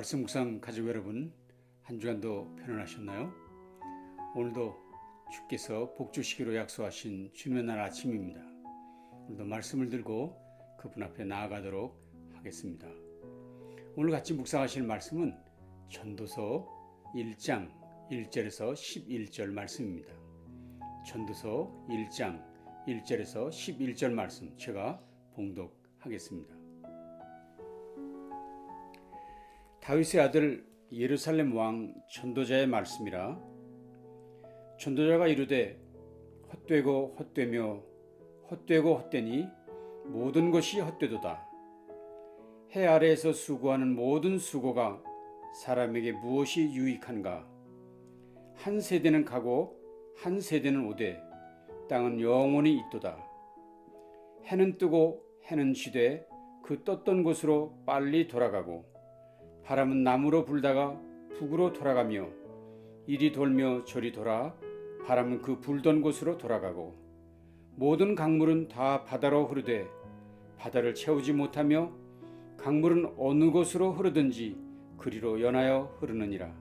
말씀 묵상 가족 여러분, 한 주간도 편안하셨나요? 오늘도 주께서 복 주시기로 약속하신 주님의 날 아침입니다. 오늘도 말씀을 들고 그분 앞에 나아가도록 하겠습니다. 오늘 같이 묵상하실 말씀은 전도서 1장 1절에서 11절 말씀입니다. 전도서 1장 1절에서 11절 말씀 제가 봉독하겠습니다. 다윗의 아들 예루살렘 왕 전도자의 말씀이라. 전도자가 이르되 헛되고 헛되며 헛되고 헛되니 모든 것이 헛되도다. 해 아래에서 수고하는 모든 수고가 사람에게 무엇이 유익한가? 한 세대는 가고 한 세대는 오되 땅은 영원히 있도다. 해는 뜨고 해는 지되 그 떴던 곳으로 빨리 돌아가고 바람은 남으로 불다가 북으로 돌아가며 이리 돌며 저리 돌아 바람은 그 불던 곳으로 돌아가고 모든 강물은 다 바다로 흐르되 바다를 채우지 못하며 강물은 어느 곳으로 흐르든지 그리로 연하여 흐르느니라.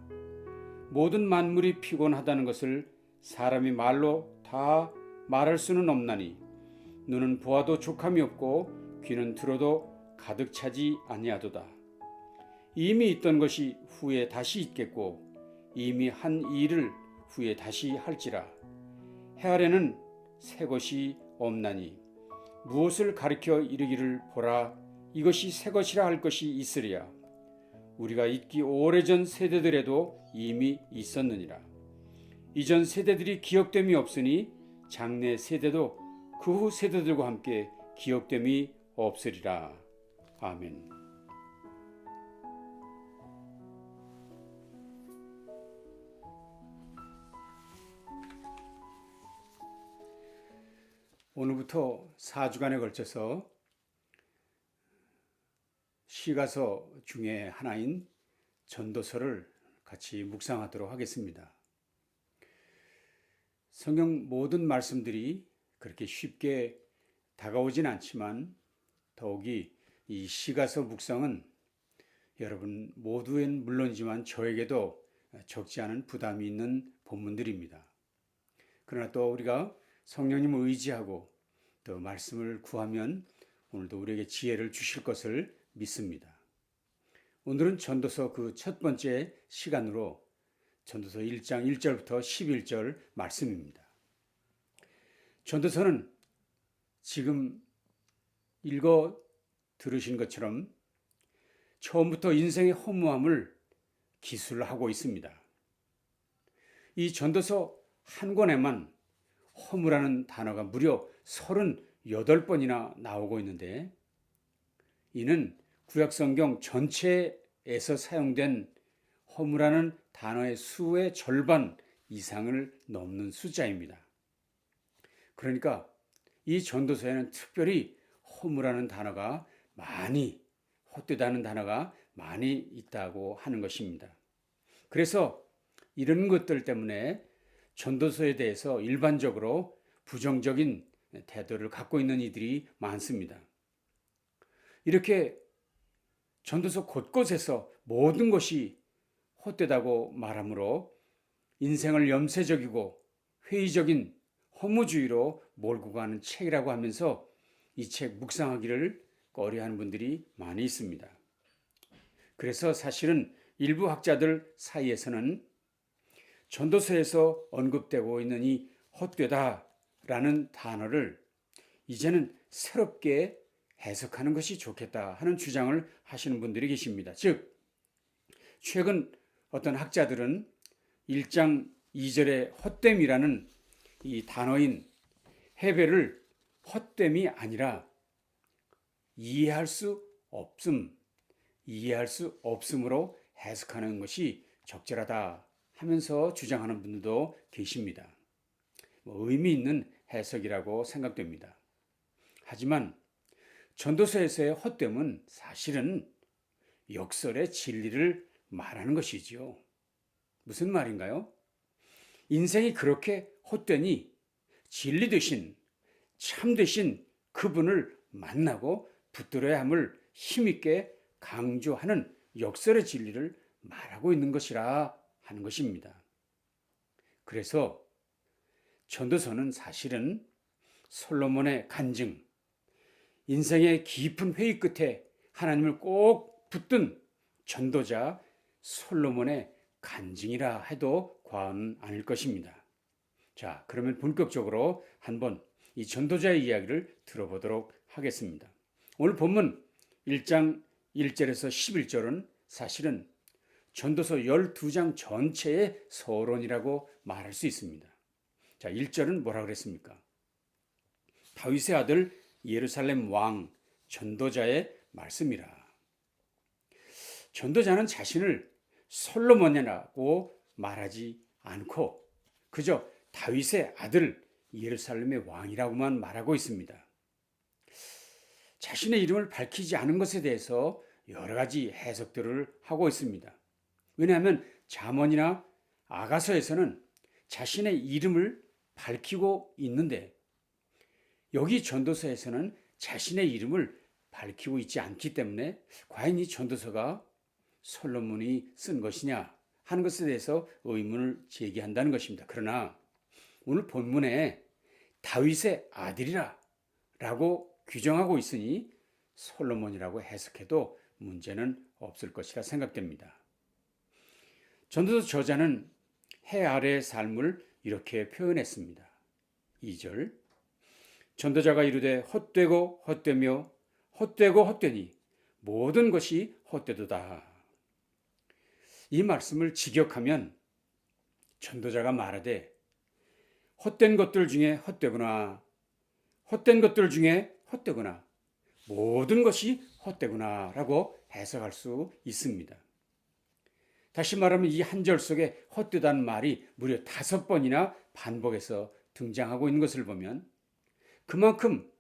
모든 만물이 피곤하다는 것을 사람이 말로 다 말할 수는 없나니 눈은 보아도 족함이 없고 귀는 들어도 가득 차지 아니하도다. 이미 있던 것이 후에 다시 있겠고 이미 한 일을 후에 다시 할지라. 해 아래는 새 것이 없나니 무엇을 가리켜 이르기를 보라 이것이 새 것이라 할 것이 있으리야. 우리가 있기 오래전 세대들에도 이미 있었느니라. 이전 세대들이 기억됨이 없으니 장래 세대도 그 후 세대들과 함께 기억됨이 없으리라. 아멘. 오늘부터 4주간에 걸쳐서 시가서 중에 하나인 전도서를 같이 묵상하도록 하겠습니다. 성경 모든 말씀들이 그렇게 쉽게 다가오진 않지만 더욱이 이 시가서 묵상은 여러분 모두엔 물론이지만 저에게도 적지 않은 부담이 있는 본문들입니다. 그러나 또 우리가 성령님을 의지하고 또 말씀을 구하면 오늘도 우리에게 지혜를 주실 것을 믿습니다. 오늘은 전도서 그 첫 번째 시간으로 전도서 1장 1절부터 11절 말씀입니다. 전도서는 지금 읽어 들으신 것처럼 처음부터 인생의 허무함을 기술하고 있습니다. 이 전도서 한 권에만 허무라는 단어가 무려 38번이나 나오고 있는데 이는 구약성경 전체에서 사용된 허무라는 단어의 수의 절반 이상을 넘는 숫자입니다. 그러니까 이 전도서에는 특별히 허무라는 단어가 많이, 헛되다는 단어가 많이 있다고 하는 것입니다. 그래서 이런 것들 때문에 전도서에 대해서 일반적으로 부정적인 태도를 갖고 있는 이들이 많습니다. 이렇게 전도서 곳곳에서 모든 것이 헛되다고 말하므로 인생을 염세적이고 회의적인 허무주의로 몰고 가는 책이라고 하면서 이 책 묵상하기를 꺼려하는 분들이 많이 있습니다. 그래서 사실은 일부 학자들 사이에서는 전도서에서 언급되고 있는 이 헛되다라는 단어를 이제는 새롭게 해석하는 것이 좋겠다 하는 주장을 하시는 분들이 계십니다. 즉, 최근 어떤 학자들은 1장 2절의 헛됨이라는 이 단어인 해배를 헛됨이 아니라 이해할 수 없음으로 해석하는 것이 적절하다 하면서 주장하는 분들도 계십니다. 의미 있는 해석이라고 생각됩니다. 하지만 전도서에서의 헛됨은 사실은 역설의 진리를 말하는 것이지요. 무슨 말인가요? 인생이 그렇게 헛되니 진리 되신, 참 되신 그분을 만나고 붙들어야 함을 힘있게 강조하는 역설의 진리를 말하고 있는 것이라 하는 것입니다. 그래서 전도서는 사실은 솔로몬의 간증, 인생의 깊은 회의 끝에 하나님을 꼭 붙든 전도자 솔로몬의 간증이라 해도 과언은 아닐 것입니다. 자, 그러면 본격적으로 한번 이 전도자의 이야기를 들어보도록 하겠습니다. 오늘 본문 1장 1절에서 11절은 사실은 전도서 12장 전체의 서론이라고 말할 수 있습니다. 자, 1절은 뭐라 그랬습니까? 다윗의 아들 예루살렘 왕 전도자의 말씀이라. 전도자는 자신을 솔로몬이라고 말하지 않고 그저 다윗의 아들 예루살렘의 왕이라고만 말하고 있습니다. 자신의 이름을 밝히지 않은 것에 대해서 여러 가지 해석들을 하고 있습니다. 왜냐하면 잠언이나 아가서에서는 자신의 이름을 밝히고 있는데 여기 전도서에서는 자신의 이름을 밝히고 있지 않기 때문에 과연 이 전도서가 솔로몬이 쓴 것이냐 하는 것에 대해서 의문을 제기한다는 것입니다. 그러나 오늘 본문에 다윗의 아들이라 라고 규정하고 있으니 솔로몬이라고 해석해도 문제는 없을 것이라 생각됩니다. 전도서 저자는 해 아래의 삶을 이렇게 표현했습니다. 2절 전도자가 이르되 헛되고 헛되며 헛되고 헛되니 모든 것이 헛되도다. 이 말씀을 직역하면 전도자가 말하되 헛된 것들 중에 헛되구나. 헛된 것들 중에 헛되구나. 모든 것이 헛되구나 라고 해석할 수 있습니다. 다시 말하면 이 한 절 속에 헛되다는 말이 무려 5번이나 반복해서 등장하고 있는 것을 보면 그만큼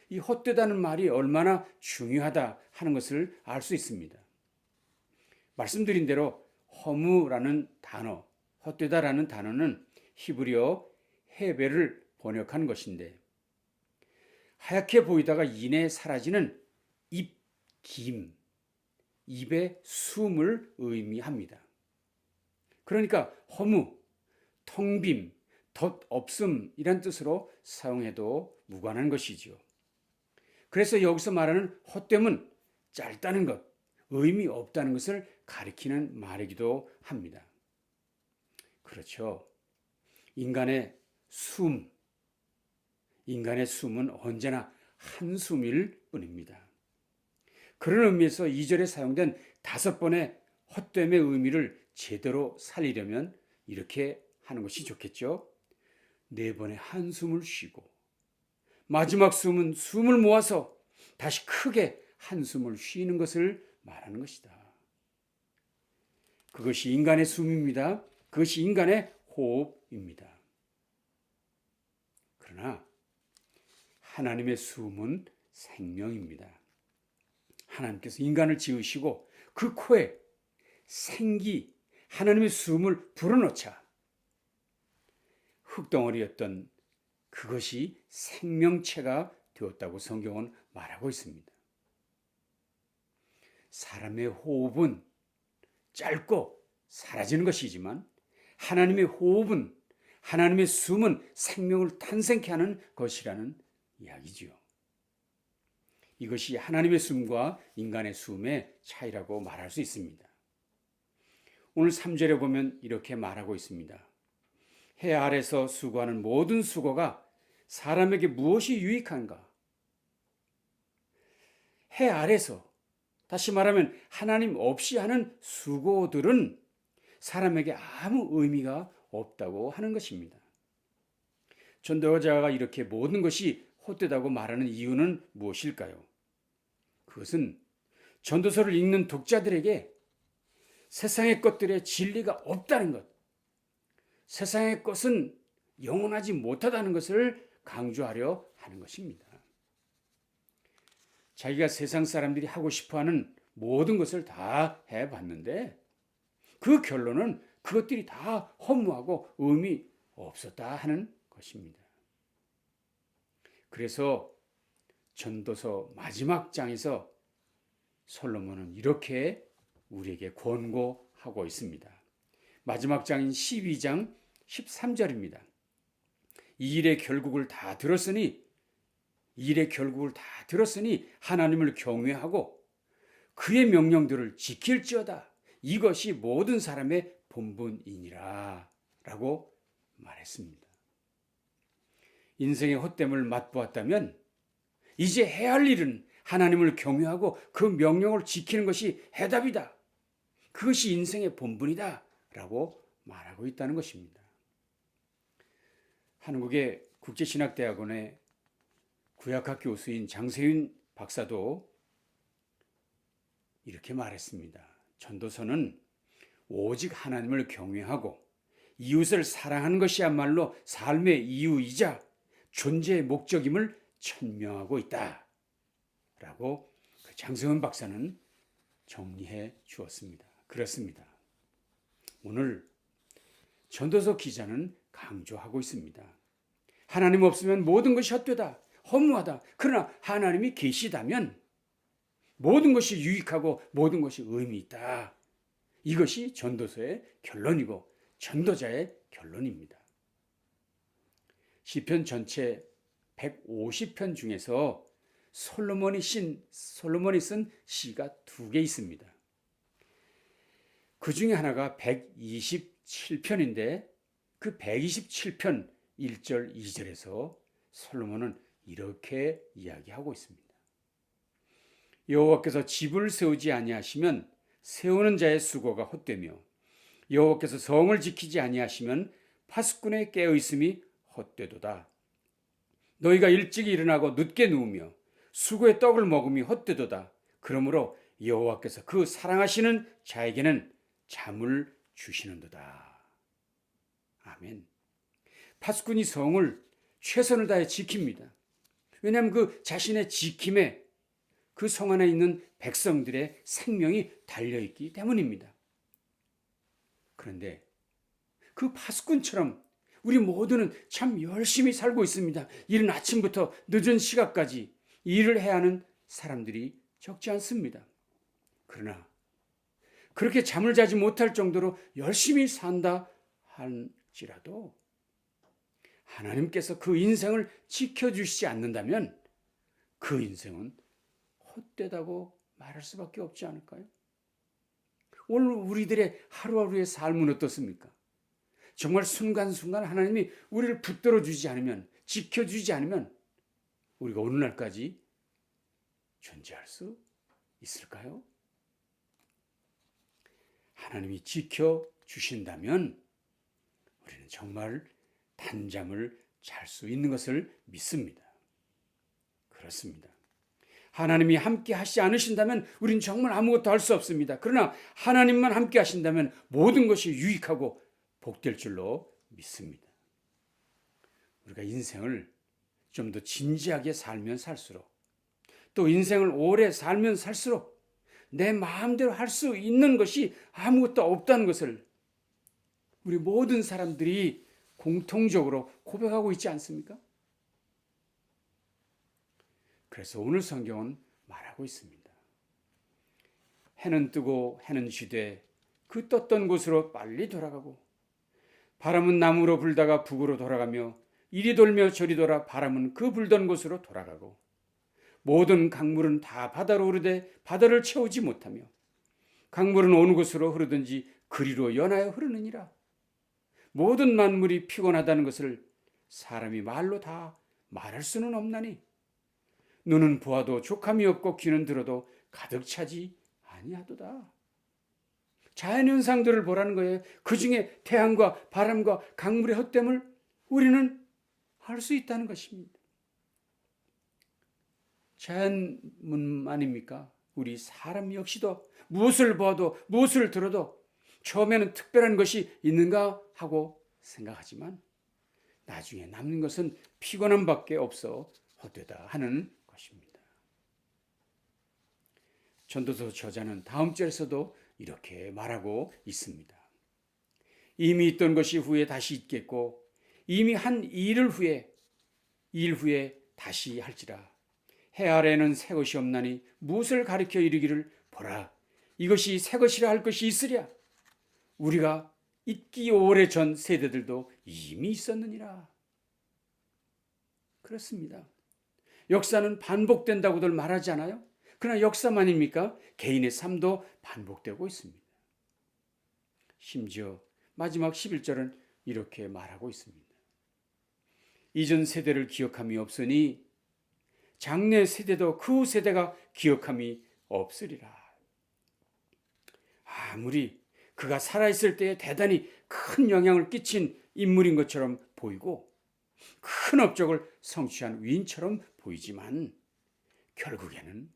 이 헛되다는 말이 얼마나 중요하다 하는 것을 알 수 있습니다. 말씀드린 대로 허무라는 단어, 헛되다라는 단어는 히브리어 헤벨을 번역한 것인데 하얗게 보이다가 이내에 사라지는 입김, 입의 숨을 의미합니다. 그러니까 허무, 텅빔, 덧없음이란 뜻으로 사용해도 무관한 것이지요. 그래서 여기서 말하는 헛됨은 짧다는 것, 의미 없다는 것을 가리키는 말이기도 합니다. 그렇죠. 인간의 숨은 언제나 한숨일 뿐입니다. 그런 의미에서 2절에 사용된 5번의 헛됨의 의미를 제대로 살리려면 이렇게 하는 것이 좋겠죠. 4번의 한숨을 쉬고 마지막 숨은 숨을 모아서 다시 크게 한숨을 쉬는 것을 말하는 것이다. 그것이 인간의 숨입니다. 그것이 인간의 호흡입니다. 그러나 하나님의 숨은 생명입니다. 하나님께서 인간을 지으시고 그 코에 생기, 하나님의 숨을 불어넣자 흙덩어리였던 그것이 생명체가 되었다고 성경은 말하고 있습니다. 사람의 호흡은 짧고 사라지는 것이지만 하나님의 호흡은, 하나님의 숨은 생명을 탄생케 하는 것이라는 이야기지요. 이것이 하나님의 숨과 인간의 숨의 차이라고 말할 수 있습니다. 오늘 3절에 보면 이렇게 말하고 있습니다. 해 아래서 수고하는 모든 수고가 사람에게 무엇이 유익한가? 해 아래서, 다시 말하면 하나님 없이 하는 수고들은 사람에게 아무 의미가 없다고 하는 것입니다. 전도자가 이렇게 모든 것이 헛되다고 말하는 이유는 무엇일까요? 그것은 전도서를 읽는 독자들에게 세상의 것들의 진리가 없다는 것, 세상의 것은 영원하지 못하다는 것을 강조하려 하는 것입니다. 자기가 세상 사람들이 하고 싶어하는 모든 것을 다 해봤는데 그 결론은 그것들이 다 허무하고 의미 없었다 하는 것입니다. 그래서 전도서 마지막 장에서 솔로몬은 이렇게 우리에게 권고하고 있습니다. 마지막 장인 12장 13절입니다. 이 일의 결국을 다 들었으니 하나님을 경외하고 그의 명령들을 지킬지어다. 이것이 모든 사람의 본분이니라 라고 말했습니다. 인생의 헛됨을 맛보았다면 이제 해야 할 일은 하나님을 경외하고 그 명령을 지키는 것이 해답이다. 그것이 인생의 본분이다 라고 말하고 있다는 것입니다. 한국의 국제신학대학원의 구약학 교수인 장세윤 박사도 이렇게 말했습니다. 전도서는 오직 하나님을 경외하고 이웃을 사랑하는 것이야말로 삶의 이유이자 존재의 목적임을 천명하고 있다 라고 장세윤 박사는 정리해 주었습니다. 그렇습니다. 오늘 전도서 기자는 강조하고 있습니다. 하나님 없으면 모든 것이 헛되다, 허무하다. 그러나 하나님이 계시다면 모든 것이 유익하고 모든 것이 의미 있다. 이것이 전도서의 결론이고 전도자의 결론입니다. 시편 전체 150편 중에서 솔로몬이 쓴 시가 2개 있습니다. 그 중에 하나가 127편인데 그 127편 1절 2절에서 솔로몬은 이렇게 이야기하고 있습니다. 여호와께서 집을 세우지 아니하시면 세우는 자의 수고가 헛되며 여호와께서 성을 지키지 아니하시면 파수꾼의 깨어 있음이 헛되도다. 너희가 일찍 일어나고 늦게 누우며 수고의 떡을 먹음이 헛되도다. 그러므로 여호와께서 그 사랑하시는 자에게는 잠을 주시는도다. 아멘. 파수꾼이 성을 최선을 다해 지킵니다. 왜냐하면 그 자신의 지킴에 그 성 안에 있는 백성들의 생명이 달려있기 때문입니다. 그런데 그 파수꾼처럼 우리 모두는 참 열심히 살고 있습니다. 이른 아침부터 늦은 시각까지 일을 해야 하는 사람들이 적지 않습니다. 그러나 그렇게 잠을 자지 못할 정도로 열심히 산다 할지라도 하나님께서 그 인생을 지켜주시지 않는다면 그 인생은 헛되다고 말할 수밖에 없지 않을까요? 오늘 우리들의 하루하루의 삶은 어떻습니까? 정말 순간순간 하나님이 우리를 붙들어 주지 않으면, 지켜주지 않으면 우리가 오늘날까지 존재할 수 있을까요? 하나님이 지켜주신다면 우리는 정말 단잠을 잘 수 있는 것을 믿습니다. 그렇습니다. 하나님이 함께 하시지 않으신다면 우리는 정말 아무것도 할 수 없습니다. 그러나 하나님만 함께 하신다면 모든 것이 유익하고 복될 줄로 믿습니다. 우리가 인생을 좀 더 진지하게 살면 살수록 또 인생을 오래 살면 살수록 내 마음대로 할 수 있는 것이 아무것도 없다는 것을 우리 모든 사람들이 공통적으로 고백하고 있지 않습니까? 그래서 오늘 성경은 말하고 있습니다. 해는 뜨고 해는 지되 그 떴던 곳으로 빨리 돌아가고 바람은 남으로 불다가 북으로 돌아가며 이리 돌며 저리 돌아 바람은 그 불던 곳으로 돌아가고 모든 강물은 다 바다로 흐르되 바다를 채우지 못하며 강물은 어느 곳으로 흐르든지 그리로 연하여 흐르느니라. 모든 만물이 피곤하다는 것을 사람이 말로 다 말할 수는 없나니 눈은 보아도 족함이 없고 귀는 들어도 가득 차지 아니하도다. 자연현상들을 보라는 거예요. 그 중에 태양과 바람과 강물의 헛됨을 우리는 알 수 있다는 것입니다. 자연문 아닙니까? 우리 사람 역시도 무엇을 봐도 무엇을 들어도 처음에는 특별한 것이 있는가 하고 생각하지만 나중에 남는 것은 피곤함밖에 없어 헛되다 하는 것입니다. 전도서 저자는 다음 절에서도 이렇게 말하고 있습니다. 이미 있던 것이 후에 다시 있겠고 이미 한 일 후에 다시 할지라. 해 아래에는 새 것이 없나니 무엇을 가리켜 이르기를 보라 이것이 새 것이라 할 것이 있으랴. 우리가 있기 오래전 세대들도 이미 있었느니라. 그렇습니다. 역사는 반복된다고들 말하지 않아요? 그러나 역사만입니까? 개인의 삶도 반복되고 있습니다. 심지어 마지막 11절은 이렇게 말하고 있습니다. 이전 세대를 기억함이 없으니 장래 세대도 그 후 세대가 기억함이 없으리라. 아무리 그가 살아있을 때에 대단히 큰 영향을 끼친 인물인 것처럼 보이고 큰 업적을 성취한 위인처럼 보이지만 결국에는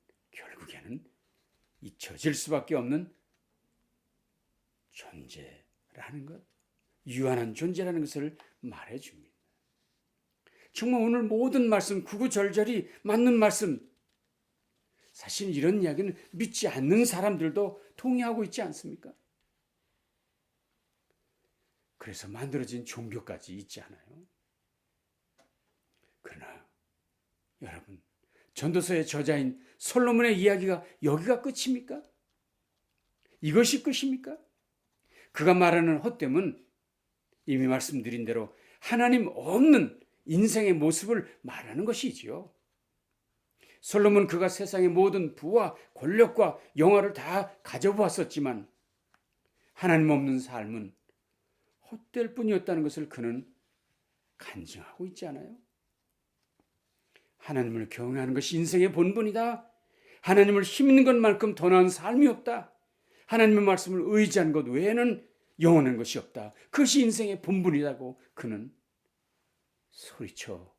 잊혀질 수밖에 없는 존재라는 것, 유한한 존재라는 것을 말해줍니다. 정말 오늘 모든 말씀 구구절절이 맞는 말씀. 사실 이런 이야기는 믿지 않는 사람들도 동의하고 있지 않습니까? 그래서 만들어진 종교까지 있지 않아요? 그러나 여러분, 전도서의 저자인 솔로몬의 이야기가 여기가 끝입니까? 이것이 끝입니까? 그가 말하는 헛됨은 이미 말씀드린 대로 하나님 없는 인생의 모습을 말하는 것이지요. 솔로몬 그가 세상의 모든 부와 권력과 영화를 다 가져보았었지만 하나님 없는 삶은 헛될 뿐이었다는 것을 그는 간증하고 있지 않아요? 하나님을 경외하는 것이 인생의 본분이다. 하나님을 힘있는 것만큼 더 나은 삶이 없다. 하나님의 말씀을 의지한 것 외에는 영원한 것이 없다. 그것이 인생의 본분이라고 그는 소리쳐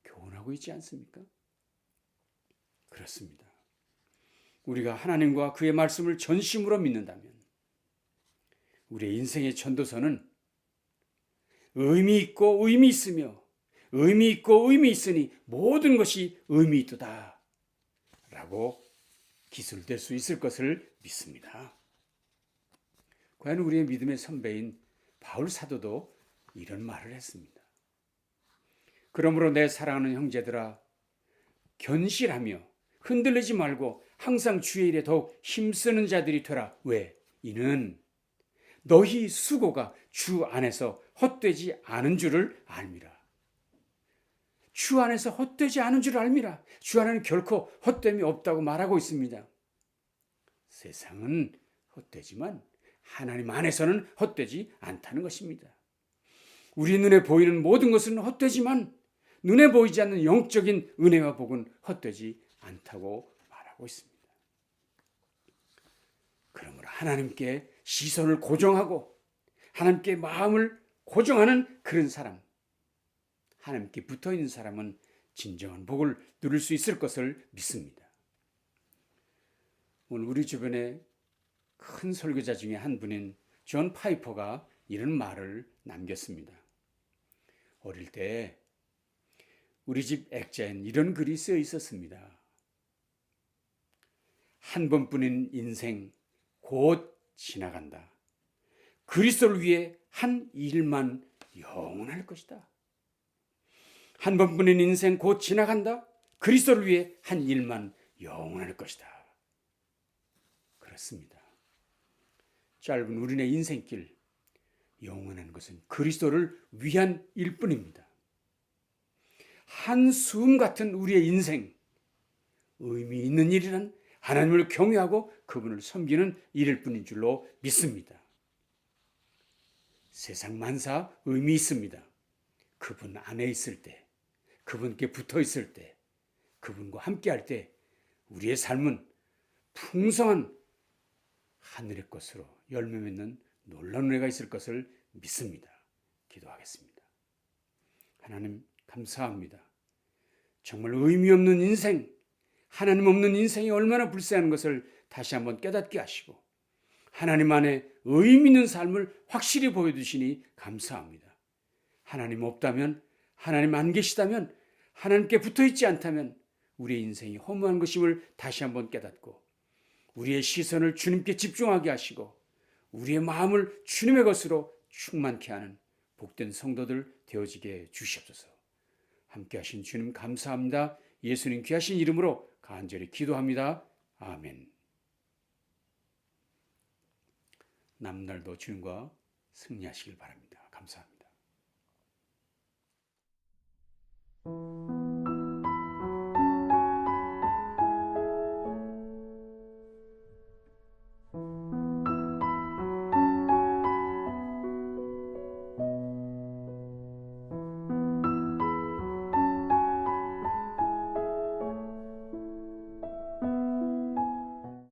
교훈하고 있지 않습니까? 그렇습니다. 우리가 하나님과 그의 말씀을 전심으로 믿는다면 우리의 인생의 전도서는 의미 있고 의미 있으며 의미 있고 의미 있으니 모든 것이 의미 있도다 라고 기술될 수 있을 것을 믿습니다. 과연 우리의 믿음의 선배인 바울 사도도 이런 말을 했습니다. 그러므로 내 사랑하는 형제들아, 견실하며 흔들리지 말고 항상 주의 일에 더욱 힘쓰는 자들이 되라. 왜? 이는 너희 수고가 주 안에서 헛되지 않은 줄을 알미라. 주 안에서 헛되지 않은 줄 알미라. 주 안에는 결코 헛됨이 없다고 말하고 있습니다. 세상은 헛되지만 하나님 안에서는 헛되지 않다는 것입니다. 우리 눈에 보이는 모든 것은 헛되지만 눈에 보이지 않는 영적인 은혜와 복은 헛되지 않다고 말하고 있습니다. 그러므로 하나님께 시선을 고정하고 하나님께 마음을 고정하는 그런 사람, 하나님께 붙어있는 사람은 진정한 복을 누릴 수 있을 것을 믿습니다. 오늘 우리 주변에 큰 설교자 중에 한 분인 존 파이퍼가 이런 말을 남겼습니다. 어릴 때 우리 집 액자엔 이런 글이 쓰여 있었습니다. 한 번뿐인 인생 곧 지나간다. 그리스도를 위해 한 일만 영원할 것이다. 한 번뿐인 인생 곧 지나간다. 그리스도를 위해 한 일만 영원할 것이다. 그렇습니다. 짧은 우리네 인생길, 영원한 것은 그리스도를 위한 일뿐입니다. 한숨 같은 우리의 인생, 의미 있는 일이란 하나님을 경외하고 그분을 섬기는 일일 뿐인 줄로 믿습니다. 세상 만사 의미 있습니다. 그분 안에 있을 때, 그분께 붙어 있을 때, 그분과 함께 할 때 우리의 삶은 풍성한 하늘의 것으로 열매 맺는 놀라운 은혜가 있을 것을 믿습니다. 기도하겠습니다. 하나님 감사합니다. 정말 의미 없는 인생, 하나님 없는 인생이 얼마나 불쌍한 것을 다시 한번 깨닫게 하시고 하나님 안에 의미 있는 삶을 확실히 보여주시니 감사합니다. 하나님 없다면, 하나님 안 계시다면, 하나님께 붙어있지 않다면 우리의 인생이 허무한 것임을 다시 한번 깨닫고 우리의 시선을 주님께 집중하게 하시고 우리의 마음을 주님의 것으로 충만케 하는 복된 성도들 되어지게 주시옵소서. 함께 하신 주님 감사합니다. 예수님 귀하신 이름으로 간절히 기도합니다. 아멘. 남날도 주님과 승리하시길 바랍니다. 감사합니다.